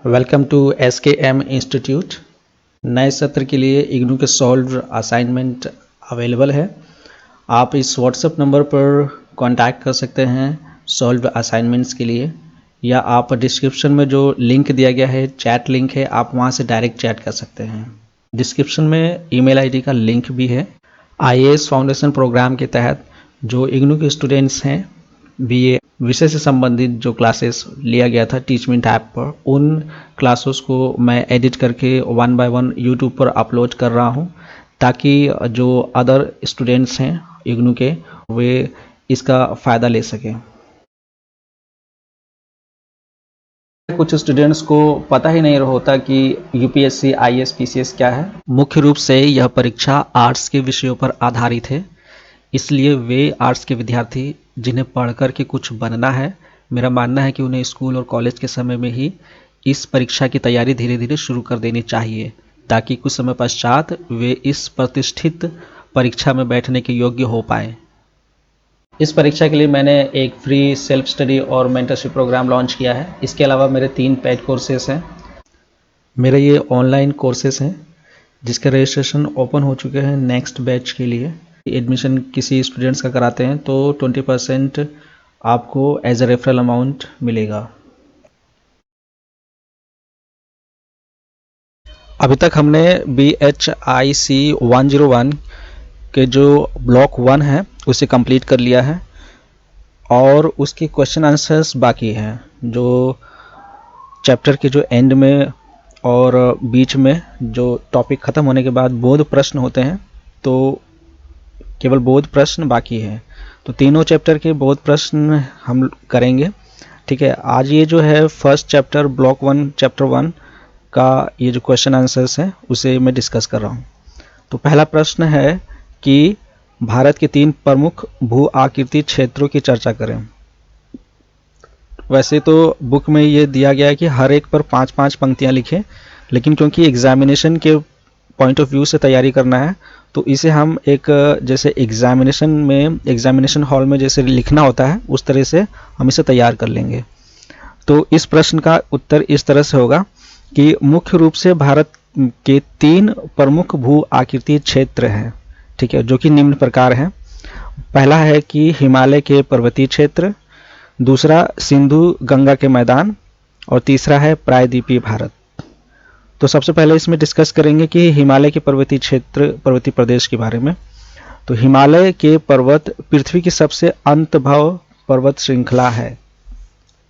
Welcome to SKM institute. नए सत्र के लिए इग्नू के सॉल्व असाइनमेंट अवेलेबल है। आप इस व्हाट्सएप नंबर पर कांटेक्ट कर सकते हैं सॉल्व असाइनमेंट्स के लिए, या आप डिस्क्रिप्शन में जो लिंक दिया गया है, चैट लिंक है, आप वहां से डायरेक्ट चैट कर सकते हैं। डिस्क्रिप्शन में ईमेल आईडी का लिंक भी है। IAS फाउंडेशन प्रोग्राम के तहत जो इग्नू के स्टूडेंट्स हैं, BA विषय से संबंधित जो क्लासेस लिया गया था टीचमेंट ऐप पर, उन क्लासेस को मैं एडिट करके 1 बाय 1 यूट्यूब पर अपलोड कर रहा हूं, ताकि जो अदर स्टूडेंट्स हैं इग्नू के, वे इसका फ़ायदा ले सकें। कुछ स्टूडेंट्स को पता ही नहीं होता कि UPSC IAS PCS क्या है। मुख्य रूप से यह परीक्षा आर्ट्स के विषयों पर आधारित है, इसलिए वे आर्ट्स के विद्यार्थी जिन्हें पढ़कर के कुछ बनना है, मेरा मानना है कि उन्हें स्कूल और कॉलेज के समय में ही इस परीक्षा की तैयारी धीरे धीरे शुरू कर देनी चाहिए, ताकि कुछ समय पश्चात वे इस प्रतिष्ठित परीक्षा में बैठने के योग्य हो पाए। इस परीक्षा के लिए मैंने एक फ्री सेल्फ स्टडी और मेंटरशिप प्रोग्राम लॉन्च किया है। इसके अलावा मेरे 3 पेड कोर्सेस हैं। मेरे ये ऑनलाइन कोर्सेस हैं जिसके रजिस्ट्रेशन ओपन हो चुके हैं नेक्स्ट बैच के लिए। एडमिशन किसी स्टूडेंट्स का कराते हैं तो 20% आपको एज अ रेफरल अमाउंट मिलेगा। अभी तक हमने BHIC 101 के जो ब्लॉक 1 है उसे कंप्लीट कर लिया है, और उसके क्वेश्चन आंसर्स बाकी हैं। जो चैप्टर के जो एंड में और बीच में जो टॉपिक ख़त्म होने के बाद बोध प्रश्न होते हैं, तो केवल बोध प्रश्न बाकी है। तो तीनों चैप्टर के बोध प्रश्न हम करेंगे। ठीक है, आज ये जो है फर्स्ट चैप्टर ब्लॉक 1 चैप्टर 1 का ये जो क्वेश्चन आंसर्स हैं उसे मैं डिस्कस कर रहा हूँ। तो पहला प्रश्न है कि भारत के 3 प्रमुख भू आकृति क्षेत्रों की चर्चा करें। वैसे तो बुक में ये दिया गया है कि हर एक पर 5-5 पंक्तियां लिखें, लेकिन क्योंकि एग्जामिनेशन के पॉइंट ऑफ व्यू से तैयारी करना है, तो इसे हम एक जैसे एग्जामिनेशन हॉल में जैसे लिखना होता है उस तरह से हम इसे तैयार कर लेंगे। तो इस प्रश्न का उत्तर इस तरह से होगा कि मुख्य रूप से भारत के 3 प्रमुख भू आकृति क्षेत्र हैं, ठीक है, जो कि निम्न प्रकार हैं। पहला है कि हिमालय के पर्वतीय क्षेत्र, दूसरा सिंधु गंगा के मैदान, और तीसरा है प्रायद्वीपीय भारत। तो सबसे पहले इसमें डिस्कस करेंगे कि हिमालय के पर्वतीय क्षेत्र, पर्वतीय प्रदेश के बारे में। तो हिमालय के पर्वत पृथ्वी की सबसे अंतभव पर्वत श्रृंखला है।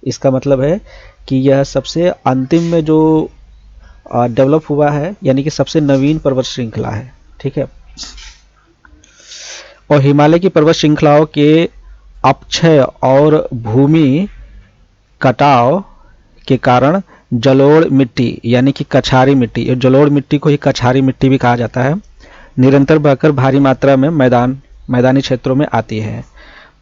इसका मतलब है कि यह सबसे अंतिम में जो डेवलप हुआ है, यानी कि सबसे नवीन पर्वत श्रृंखला है। ठीक है, और हिमालय की पर्वत श्रृंखलाओं के अपक्षय और भूमि कटाव के कारण जलोढ़ मिट्टी, यानी कि कछारी मिट्टी, और जलोढ़ मिट्टी को ही कछारी मिट्टी भी कहा जाता है, निरंतर बहकर भारी मात्रा में मैदानी क्षेत्रों में आती है।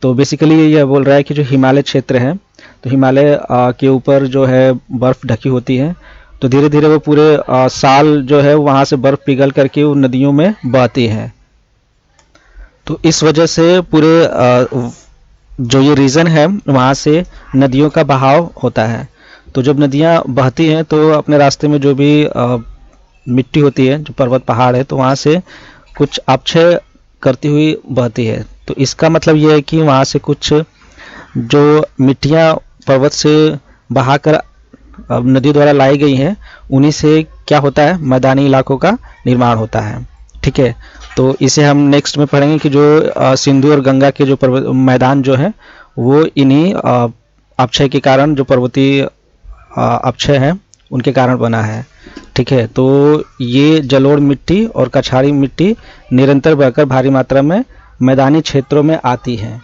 तो बेसिकली यह बोल रहा है कि जो हिमालय क्षेत्र है, तो हिमालय के ऊपर जो है बर्फ ढकी होती है, तो धीरे धीरे वो पूरे साल जो है वहाँ से बर्फ पिघल करके वो नदियों में बहती है। तो इस वजह से पूरे जो ये रीजन है वहाँ से नदियों का बहाव होता है। तो जब नदियाँ बहती हैं तो अपने रास्ते में जो भी मिट्टी होती है, जो पर्वत पहाड़ है, तो वहाँ से कुछ अपक्षय करती हुई बहती है। तो इसका मतलब ये है कि वहाँ से कुछ जो मिट्टियाँ पर्वत से बहाकर नदी द्वारा लाई गई हैं, उन्हीं से क्या होता है, मैदानी इलाकों का निर्माण होता है। ठीक है, तो इसे हम नेक्स्ट में पढ़ेंगे कि जो सिंधु और गंगा के जो मैदान जो है वो इन्हीं अपक्षय के कारण, जो पर्वतीय अपक्षय है उनके कारण बना है। ठीक है, तो ये जलोढ़ मिट्टी और कछारी मिट्टी निरंतर बहकर भारी मात्रा में मैदानी क्षेत्रों में आती है।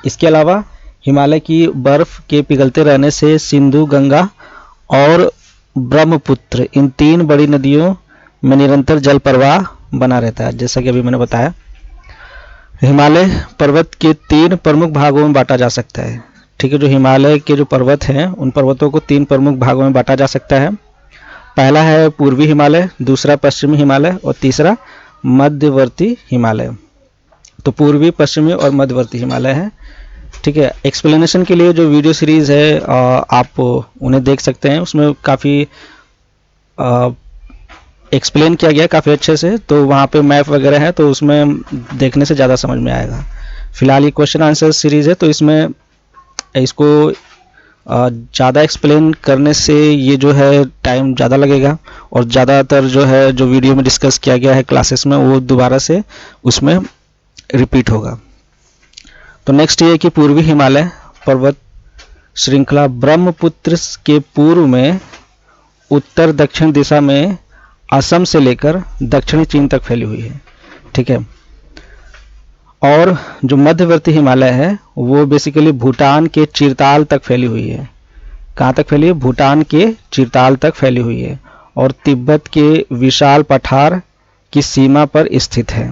इसके अलावा हिमालय की बर्फ के पिघलते रहने से सिंधु, गंगा और ब्रह्मपुत्र, इन 3 बड़ी नदियों में निरंतर जल प्रवाह बना रहता है, जैसा कि अभी मैंने बताया। हिमालय पर्वत के 3 प्रमुख भागों में बांटा जा सकता है। ठीक है, जो हिमालय के जो पर्वत हैं उन पर्वतों को 3 प्रमुख भागों में बांटा जा सकता है। पहला है पूर्वी हिमालय, दूसरा पश्चिमी हिमालय, और तीसरा मध्यवर्ती हिमालय। तो पूर्वी, पश्चिमी और मध्यवर्ती हिमालय है। ठीक है। एक्सप्लेनेशन के लिए जो वीडियो सीरीज़ है आप उन्हें देख सकते हैं, उसमें काफ़ी एक्सप्लेन किया गया काफ़ी अच्छे से, तो वहाँ पे मैप वगैरह है तो उसमें देखने से ज़्यादा समझ में आएगा। फिलहाल ये क्वेश्चन आंसर सीरीज़ है तो इसमें इसको ज़्यादा एक्सप्लेन करने से ये जो है टाइम ज़्यादा लगेगा, और ज़्यादातर जो है जो वीडियो में डिस्कस किया गया है क्लासेस में वो दोबारा से उसमें रिपीट होगा। तो नेक्स्ट ये है कि पूर्वी हिमालय पर्वत श्रृंखला ब्रह्मपुत्र के पूर्व में उत्तर दक्षिण दिशा में असम से लेकर दक्षिणी चीन तक फैली हुई है। ठीक है। और जो मध्यवर्ती हिमालय है वो बेसिकली भूटान के चिरताल तक फैली हुई है। कहाँ तक फैली है? भूटान के चिरताल तक फैली हुई है, और तिब्बत के विशाल पठार की सीमा पर स्थित है।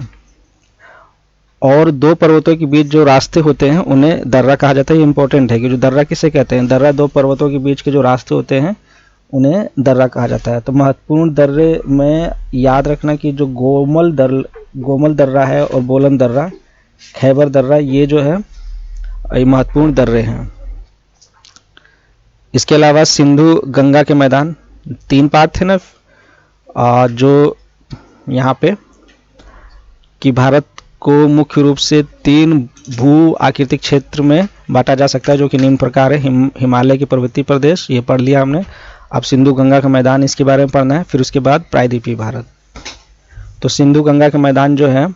और दो पर्वतों के बीच जो रास्ते होते हैं उन्हें दर्रा कहा जाता है। ये इंपॉर्टेंट है कि जो दर्रा किसे कहते हैं? दर्रा दो पर्वतों के बीच के जो रास्ते होते हैं उन्हें दर्रा कहा जाता है। तो महत्वपूर्ण दर्रे में याद रखना कि जो गोमल दर्रा है और बोलन दर्रा, खैबर दर्रा, ये जो है ये महत्वपूर्ण दर्रे हैं। इसके अलावा सिंधु गंगा के मैदान, 3 पार्ट थे ना जो यहाँ पे कि भारत को मुख्य रूप से 3 भू आकृतिक क्षेत्र में बांटा जा सकता है, जो कि निम्न प्रकार है। हिमालय के पर्वतीय प्रदेश, ये पढ़ लिया हमने। अब सिंधु गंगा का मैदान, इसके बारे में पढ़ना है। फिर उसके बाद प्रायद्वीपीय भारत। तो सिंधु गंगा का मैदान जो है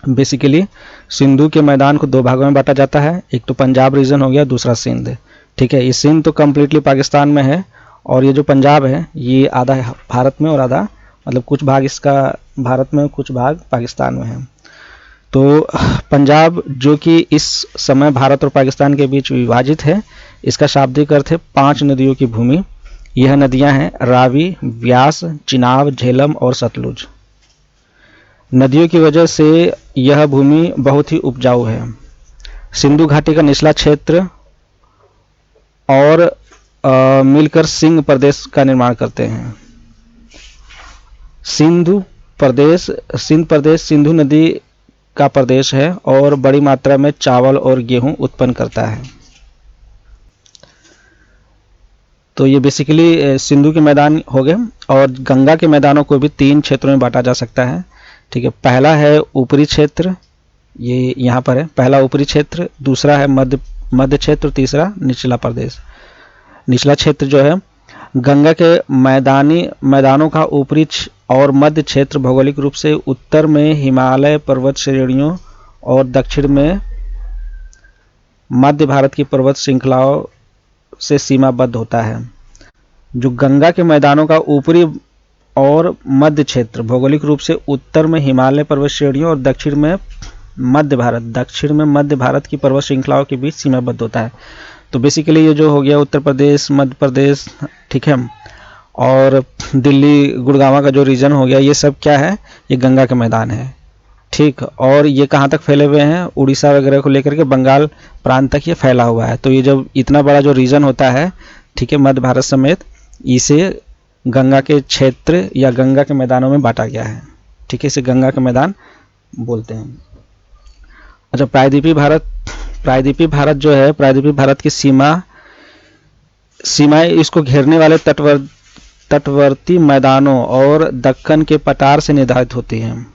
बेसिकली सिंधु के मैदान को 2 भागों में बांटा जाता है। एक तो पंजाब रीजन हो गया, दूसरा सिंध। ठीक है। ये सिंध तो कम्प्लीटली पाकिस्तान में है, और ये जो पंजाब है ये आधा है भारत में और आधा, मतलब कुछ भाग इसका भारत में, कुछ भाग पाकिस्तान में है। तो पंजाब जो कि इस समय भारत और पाकिस्तान के बीच विभाजित है, इसका शाब्दिक अर्थ है 5 नदियों की भूमि। यह नदियां हैं रावी, व्यास, चिनाब, झेलम और सतलुज। नदियों की वजह से यह भूमि बहुत ही उपजाऊ है। सिंधु घाटी का निचला क्षेत्र और मिलकर सिंध प्रदेश का निर्माण करते हैं। सिंध प्रदेश सिंधु नदी का प्रदेश है और बड़ी मात्रा में चावल और गेहूं उत्पन्न करता है। तो ये बेसिकली सिंधु के मैदान हो गए। और गंगा के मैदानों को भी 3 क्षेत्रों में बांटा जा सकता है। ठीक है। पहला है ऊपरी क्षेत्र, ये यहाँ पर है। पहला ऊपरी क्षेत्र, दूसरा है मध्य क्षेत्र, तीसरा निचला प्रदेश। निचला क्षेत्र जो है गंगा के मैदानों का ऊपरी और मध्य क्षेत्र भौगोलिक रूप से उत्तर में हिमालय पर्वत श्रेणियों और दक्षिण में मध्य भारत की पर्वत श्रृंखलाओं से सीमाबद्ध होता है। जो गंगा के मैदानों का ऊपरी और मध्य क्षेत्र भौगोलिक रूप से उत्तर में हिमालय पर्वत श्रेणियों और दक्षिण में मध्य भारत की पर्वत श्रृंखलाओं के बीच सीमाबद्ध होता है। तो बेसिकली ये जो हो गया उत्तर प्रदेश, मध्य प्रदेश, ठीक है, और दिल्ली गुड़गांव का जो रीजन हो गया, ये सब क्या है? ये गंगा के मैदान है। ठीक। और ये कहाँ तक फैले हुए हैं? उड़ीसा वगैरह को लेकर के बंगाल प्रांत तक ये फैला हुआ है। तो ये जब इतना बड़ा जो रीजन होता है, ठीक है, मध्य भारत समेत, इसे गंगा के क्षेत्र या गंगा के मैदानों में बांटा गया है। ठीक है। इसे गंगा के मैदान बोलते हैं। अच्छा, प्रायद्वीपीय भारत जो है, प्रायद्वीपीय भारत की सीमाएं इसको घेरने वाले तटवर्ती मैदानों और दक्कन के पठार से निर्धारित होती हैं।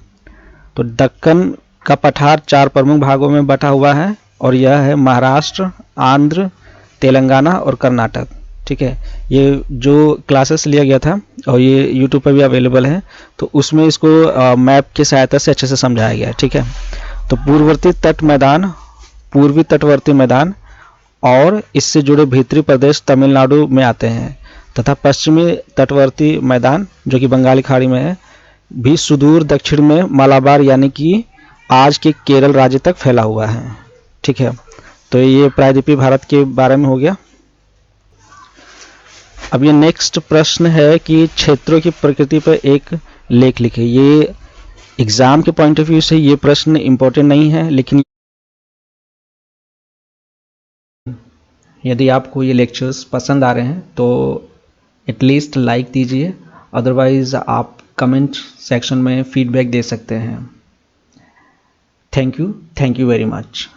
तो दक्कन का पठार 4 प्रमुख भागों में बटा हुआ है, और यह है महाराष्ट्र, आंध्र, तेलंगाना और कर्नाटक। ठीक है। ये जो क्लासेस लिया गया था और ये यूट्यूब पर भी अवेलेबल है, तो उसमें इसको मैप की सहायता से अच्छे से समझाया गया है। ठीक है। तो पूर्वी तटवर्ती मैदान और इससे जुड़े भीतरी प्रदेश तमिलनाडु में आते हैं, तथा पश्चिमी तटवर्ती मैदान जो कि बंगाली खाड़ी में है भी सुदूर दक्षिण में मालाबार यानी कि आज के केरल राज्य तक फैला हुआ है। ठीक है। तो ये प्रायद्वीपीय भारत के बारे में हो गया। अब ये नेक्स्ट प्रश्न है कि क्षेत्रों की प्रकृति पर एक लेख लिखे। ये एग्जाम के पॉइंट ऑफ व्यू से ये प्रश्न इंपॉर्टेंट नहीं है, लेकिन यदि आपको ये लेक्चर्स पसंद आ रहे हैं तो एटलीस्ट लाइक दीजिए, अदरवाइज आप कमेंट सेक्शन में फीडबैक दे सकते हैं। Thank you very much.